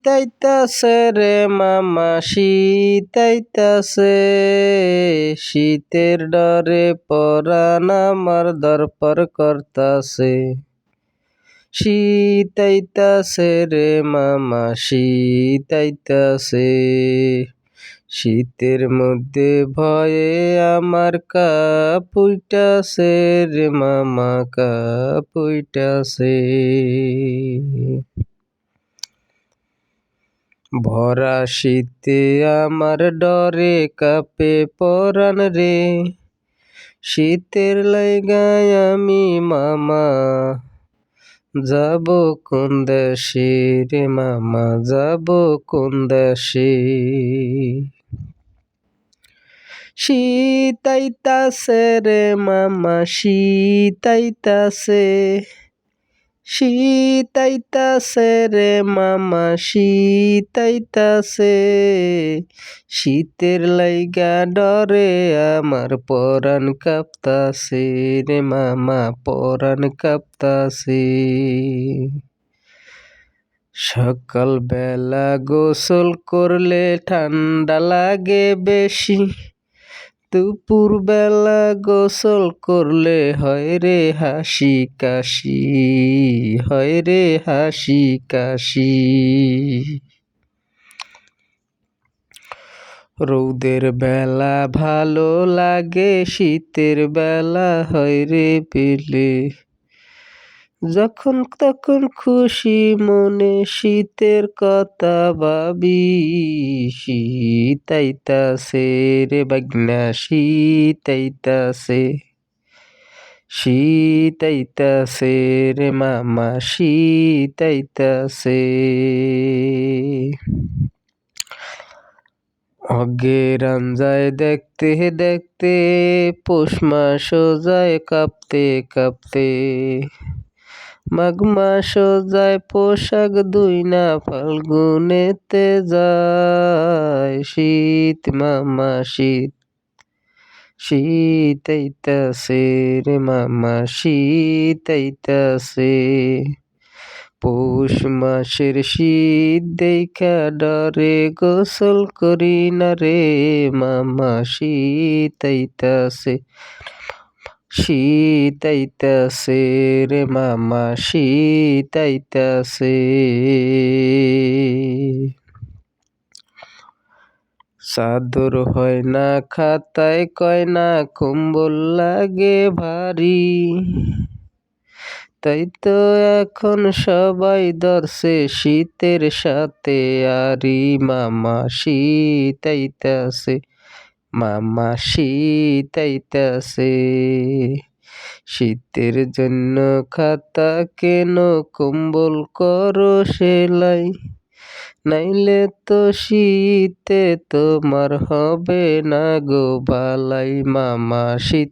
শীতাইতাছে রে মামা শীতাইতাছে, শীতের ডরে পরাণ আমার দরপর করতাছে। শীতাইতাছে রে মামা শীতাইতাছে, শীতের মধ্যে ভয়ে আমার কাপুইটাছে রে মামা কাপুইটাছে। ভরা শীতে আমার ডরে কাঁপে পরাণ রে, শীতের লাইগায় আমি মামা যাব কোন দেশে রে মামা যাব কোন দেশে। শীতাইতাছে রে মামা শীতাইতাছে, শীতাইতাছে রে মামা শীতাইতাছে, শীতের লাইগা ডরে আমার পরাণ কাঁপতাছে রে মামা পরাণ কাঁপতাছে। সকাল বেলা গোসল করলে ঠান্ডা লাগে বেশি, দুপুর বেলা গোসল করলে হয় রে হাসি কাশি, হয় রে হাসি কাশি। রৌদের বেলা ভালো লাগে, শীতের বেলা হয় রে পেলে, যখন তখন খুশি মনে শীতের কথা ভাবি। শীতাইতাছে রে বাগনা শীতাইতাছে, শীতাইতাছে রে মামা শীতাইতাছে। অজ্ঞেরান যায় দেখতে দেখতে, পৌষ মাসও যায় কাঁপতে কাঁপতে, মাঘ মাসও যায় পোশাক ধুইনা ফাল্গুনেতে যায়। শীত মামা শীত শীতাইতাছে রে মামা শীতাইতাছে, পৌষ মাসের শীত দেইখা ডরে গোসল করি না রে মামা শীতাইতাছে, শীতাইতাছে রে মামা শীতাইতাছে। চাদর হয় না খাতায় কয় না কম্বল লাগে ভারী, তাই তো এখন সবাই ধরছে শীতের সাথে আরি মামা শীতাইতাছে, মামা শীতাইতাছে। শীতের জন্য খাতা কেন কম্বল করো সেলাই, নাইলে তো শীতে তোমার হবে না গো বালাই মামা শীত